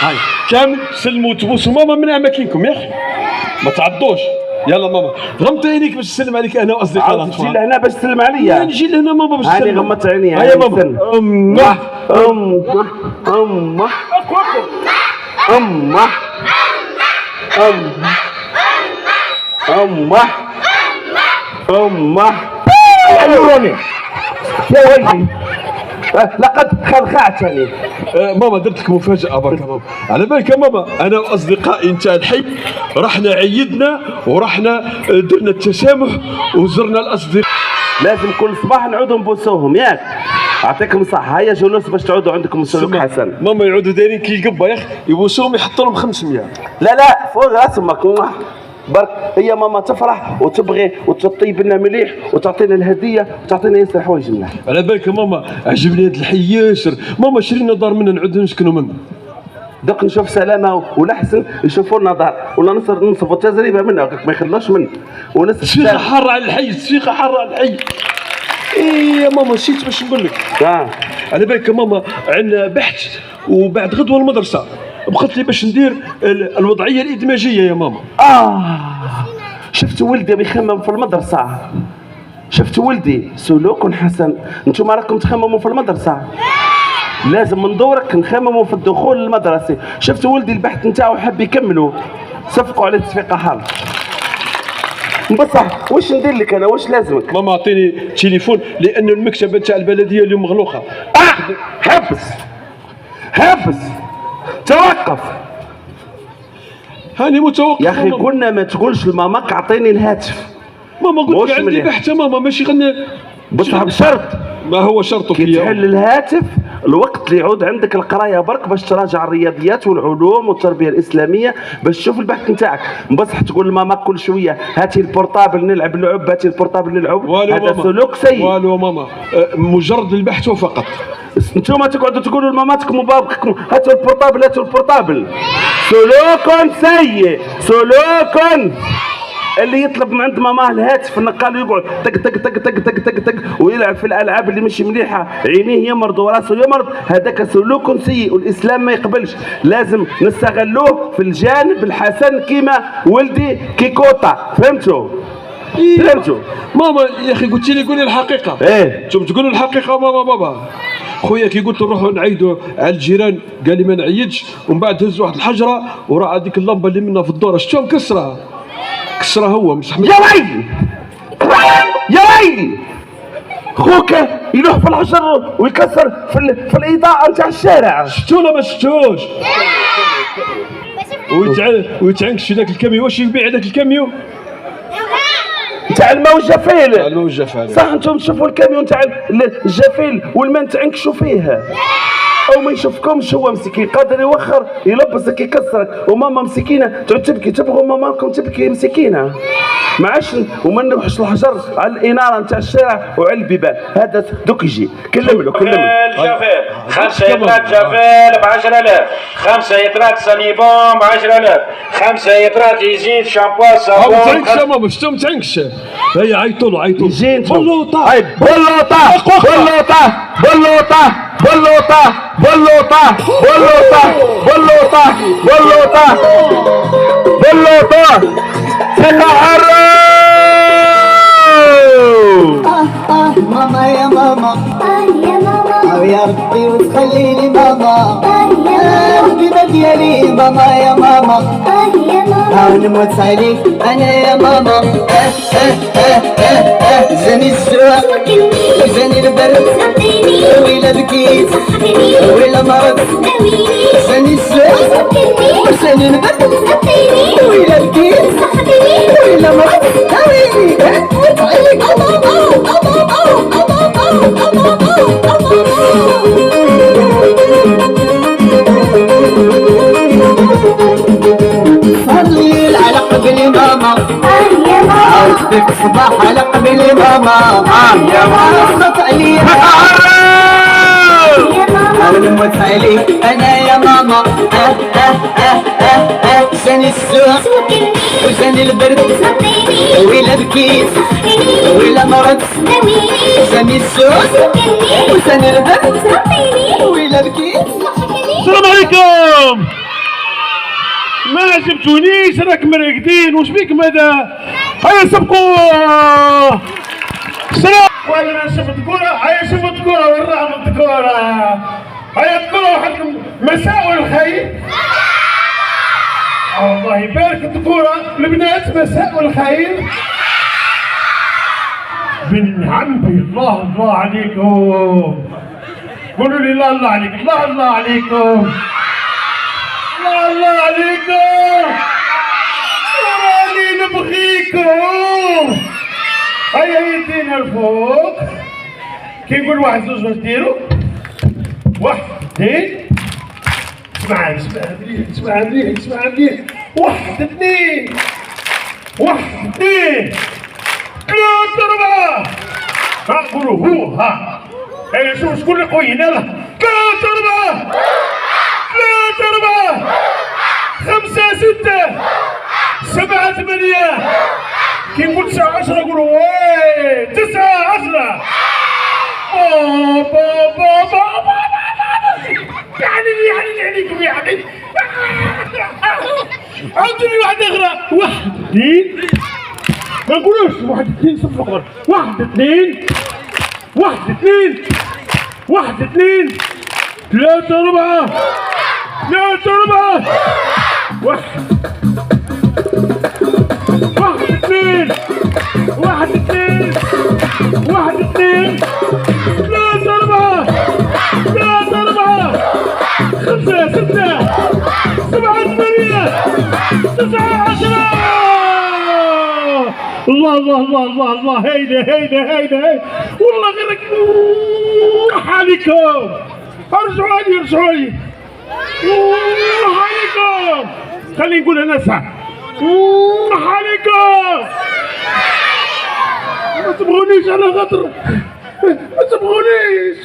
هاي كامل سلموا تبوسوا ماما من اماكنكم يا اخي، ما تعضوش. يلا ماما غمض عينيك باش نسلم عليك انا واصدقاء الاطفال. تجي لهنا باش تسلم عليا. نجي لهنا ماما باش تسلم. هاني غمضت عيني. هيا ماما. امه امه امه امه امه امه عيوني يا ويلي لقد خلخعتني. ماما درت لك مفاجأة برك ماما. على بالك يا ماما أنا وأصدقائي نتاع الحي رحنا عيدنا ورحنا درنا التسامح وزرنا الأصدقاء. لازم كل صباح نعودوا نبوسوهم ياك. يعطيكم الصحة. هيا جلوس باش تعودوا عندكم سلوك حسن. ماما يعودوا دايرين كي القبة يا أخي يبوسوهم يحطوا لهم 500. لا فوق راسك برك. هي ماما تفرح وتبغي وتطيب لنا مليح وتعطينا الهديه وتعطينا ياسر حوايج مليح. على بالك يا ماما عجبني هذا الحي ياسر. ماما شرينا دار منا نعود نسكنوا منه. دوك نشوف سلامه ولا حسن يشوفوا لنا دار ولا نصفوا تجربه منها ما يخلوش منه. وناس السفيقه حاره على الحي، السفيقه حاره على الحي. ايه يا ماما نسيت باش نقول لك. على بالك يا ماما عندنا بحث وبعد غدوه المدرسه بقات لي باش ندير الوضعيه الادماجيه يا ماما. شفت ولدي بيخمم في المدرسه. شفت ولدي سلوك حسن. انتم راكم تخمموا في المدرسه. لازم من دورك نخمموا في الدخول المدرسي. شفت ولدي البحث نتاعو حب يكملوا صفقوا عليه تصفيقه حال. بصح واش ندير لك انا؟ واش لازمك؟ ماما اعطيني تليفون لان المكتبه تاع البلديه اليوم مغلوقه. حبس توقف. هاني متوقف يا اخي. قلنا ما تقولش لماماك اعطيني الهاتف. ماما قلت لك عندي بحث ماما ماشي غنى. بصح بشرط. ما هو شرطه كي تحل الهاتف الوقت اللي يعود عندك القرايه برك باش تراجع الرياضيات والعلوم والتربيه الاسلاميه باش تشوف البحث نتاعك. بصح تقول لماماك كل شويه هاتي البورطابل نلعب اللعب، هاتي البورطابل نلعب. هذا سلوك سيء. والو ماما مجرد البحث فقط. انتوما تقعدوا تقولوا لماماتكم وبابكم هاتوا البورطابل هاتوا البورطابل. سلوك سيء. سلوك. اللي يطلب من عند ماماه الهاتف النقال ويقعد تك تك تك تك تك تك تك ويلعب في الالعاب اللي مش مليحه، عينيه يمرض وراسه يمرض، هذاك سلوك سيء والاسلام ما يقبلش. لازم نستغلوه في الجانب الحسن كيما ولدي كيكوطا. فهمتوا؟ فهمتوا؟ ماما يا اخي قلت لي قولي الحقيقه. انتم تقولوا الحقيقه بابا. خويا كي قلت نروحوا نعيدوا على الجيران قال لي ما نعيدش، ومن بعد هز واحد الحجره وراه هذيك اللمبه اللي منها في الدور شفتوها مكسره. كسره هو مش يا ويلي يا ويلي. خوك يروح في الحجر ويكسر في الاضاءه نتاع الشارع. شفتوا ولا ما شفتوش؟ ويتعنكش ذاك الكاميو. واش يبيع ذاك الكاميو؟ نتاع الماء والجفيل. الماء والجفيل صح. انتم تشوفوا الكاميون تاع الجفيل والماء تعنكشوا فيه او ما يشوفكمش. هو مسكين قادر يوخر يلبسك يكسرك وماما مسكينه تعود تبكي. تبغوا ماماكم تبكي مسكينه ما عادش. وما نروحش الحجر على الاناره نتاع الشارع وعلى البيبان. هذا دوك يجي كلم له الجفيل 5 يطرات جفيل ب 10000، 5 يطرات صليبون ب 10000، 5 يطرات يزيد شامبو صابون. ما تعينكش يا ماما. شفتوا ما تعينكش. هيا عيطوا له عيطوا له. بلوطه بلوطه بلوطه بلوطه بلوطه بلوطه بلوطه بلوطه بلوطه بلوطه سنحرو. ماما يا ماما يا ماما يا ربي وتخلي لي ماما الحبيبه ديالي. ماما يا ماما يا ماما نموت عليك انا يا ماما. جاني السوق جاني البرد ويلا بكيت ويلا مرض. جاني السوق جاني البرد ويلا بكيت ويلا مرض. داويني نموت عليك صلي على قبل ماما يا ماما. عاودتك صباح على قبل ماما يا ماما. صوت عليا يا ماما نموت عليك انا يا ماما. جاني السوق وجاني البرد ويلا بكيت ويلا مرض. جاني السوق وجاني البرد ويلا بكيت. السلام عليكم. ما عجبتونيش راكم راقدين. واش بيك ماذا؟ هيا سبقوا سلام. ولا شفت كرة؟ هيا شفت كرة والرحمة كرة. هيا كرة وحدكم مساء الخير. الله يبارك الكرة البنات مساء الخير. بن عمي الله الله عليكم. قولوا لي الله الله عليك. الله الله عليكم. الله الله عليكم. راني نبغيكم. هيا يدينا الفوق. كي نقول واحد زوج واش ديروا؟ واحد اثنين. اسمع مليح اسمع مليح اسمع مليح. واحد اثنين. واحد اثنين. ثلاثة أربعة. ها قولوا هو ها. هيا شوف شكون اللي قوي هنا. ثلاثة أربعة. ثلاثة أربعة. خمسة ستة. سبعة ثمانية. كي نقول 9 10 قولوا وي 9 10. بابا يعني عليكم يعني. عاودوني واحدة أخرى. واحد اثنين. ما نقولوش واحد اثنين صفر أخرى. واحد اثنين. واحد اثنين. واحد اثنين. ثلاثة أربعة. ثلاثة أربعة. واحد اثنين. واحد اثنين. واحد اثنين. ثلاثة أربعة. ثلاثة أربعة. خمسة ستة. سبعة ثمانية. 9 10. الله الله الله الله الله. هيدا والله غيرك عليكم. ارجعوا لي عليكم. خليني نقول انا ساعة عليكم. ما تبغونيش على خاطر ما تبغونيش.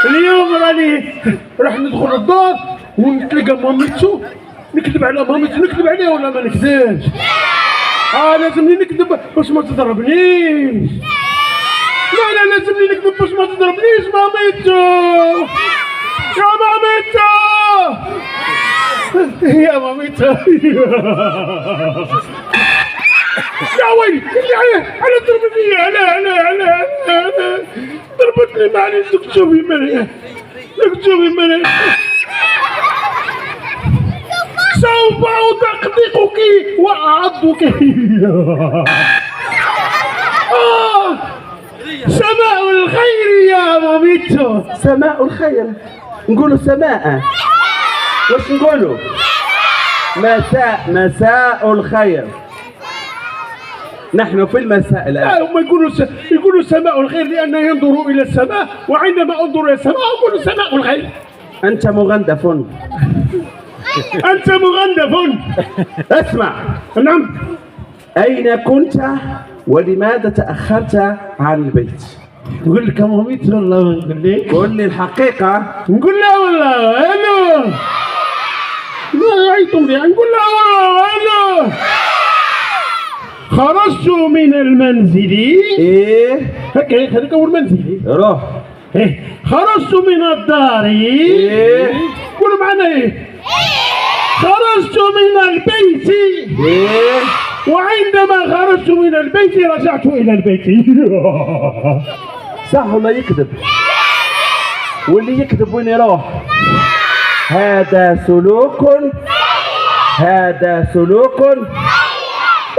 اليوم راني راح ندخل الدار ونتلقى مامتو. نكذب على مامتو. نكذب عليها ولا ما نكذبش؟ لازمني نكذب باش ما تضربنيش. لا لازمني نكذب باش ما تضربنيش مامتو. يا مامتو. يا مامتو. يا ويلي على ضربتني. على ضربتني. معليش اكتبي مليح. سوف أدقدقك وأعضك. سماء الخير يا ماميتو. سماء الخير. نقولوا سماء. واش نقولوا؟ مساء الخير. نحن في المساء الآن. هم يقولوا سماء الخير لأن ينظروا إلى السماء. وعندما أنظر إلى السماء أقول سماء الخير. أنت مغندف. أنت مغندف. اسمع. نعم. أين كنت ولماذا تأخرت عن البيت؟ نقول لك ماميتو والله ما نقول لك. قول لي الحقيقة. نقول لها والله ألو. لا عيطوا لي. نقول لها والله ألو. خرجت من المنزل. إيه هكا خليك أول منزلي. روح. إيه خرجت من الدار. إيه قولوا معنا إيه. خرجت من البيت. إيه وعندما خرجت من البيت رجعت إلى البيت. صح ولا يكذب؟ واللي يكذب وين يروح؟ هذا سلوك.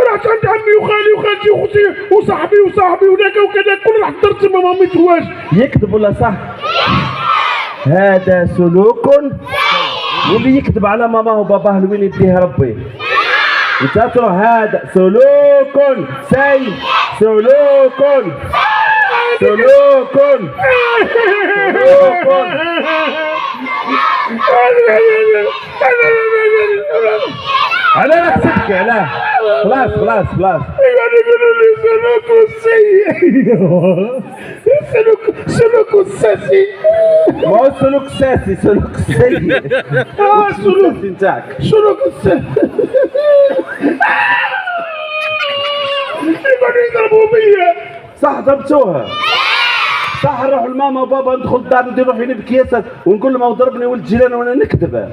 رحت عند عمي وخالي وخالتي واختي وصاحبي وذاك وكذا كل راح درت ما ماميتهواش. يكذب ولا صح؟ هذا سلوك. واللي يكذب على ماماه وباباه لوين يديه ربي؟ انت تروح. هذا سلوك. على نفسك. علاه خلاص. يقولوا لي سلوك ساسي. ما هو سلوك ساسي. سلوك سيء. سلوك نتاعك. سلوك ساسي. يقولوا يضربوا بيا. صح ضربتوها. صح نروحوا لماما وبابا ندخل الدار نديروا فيني بكياسات ونقول لهم ضربني ولد جيران وانا نكذب.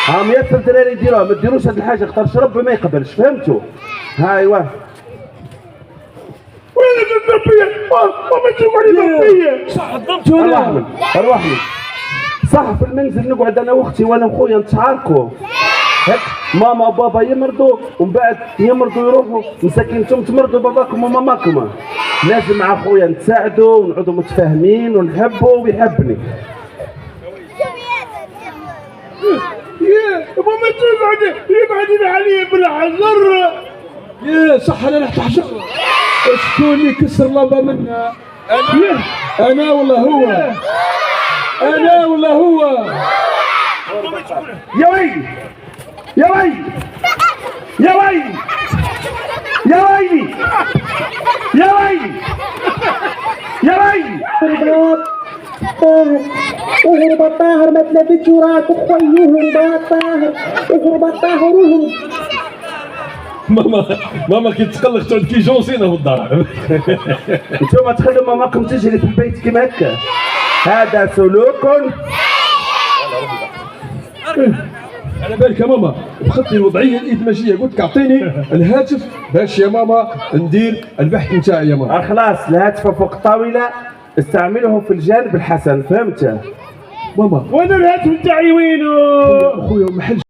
هاهم ياسر دراري يديروها، ما ديروش هاد الحاجه خاطر ربي ما يقبلش، فهمتوا؟ ها ايوا وين تضرب فيا؟ ما تشوف علي ضرب فيا. صح ضربت ولا؟ اروح لي. صح في المنزل نقعد انا واختي وانا وخويا نتشاركوا. هيك ماما وبابا يمرضوا ومن بعد يمرضوا يروحوا مساكين انتم تمرضوا باباكم وماماكم. لازم مع خويا نتساعدوا ونعودوا متفاهمين ونحبوا ويحبني. يا ماما تبعد يبعدين علي بالحجر. يا صح انا رحت حجر. شكون اللي كسر لمبه منا؟ انا ولا هو؟ انا ولا هو؟ يا ويلي يا ويلي يا ويلي يا ويلي يا ويلي يا ويلي. طاهر اهرب طاهر ما تلبسش وراك اخوي اهرب طاهر اهرب طاهر اهرب. ماما كي تقلق تقعد كي جونسينا في الدار. انتم تخلوا ماماكم تجري في البيت كيما هكا، هذا سلوك. على بالك يا ماما بخطي الوضعيه الادماجيه، قلت لك اعطيني الهاتف باش يا ماما ندير البحث نتاعي يا ماما. خلاص الهاتف فوق الطاوله استعمله في الجانب الحسن، فهمت؟ ماما وانا الهاتف نتاعي وينو؟ خويا محل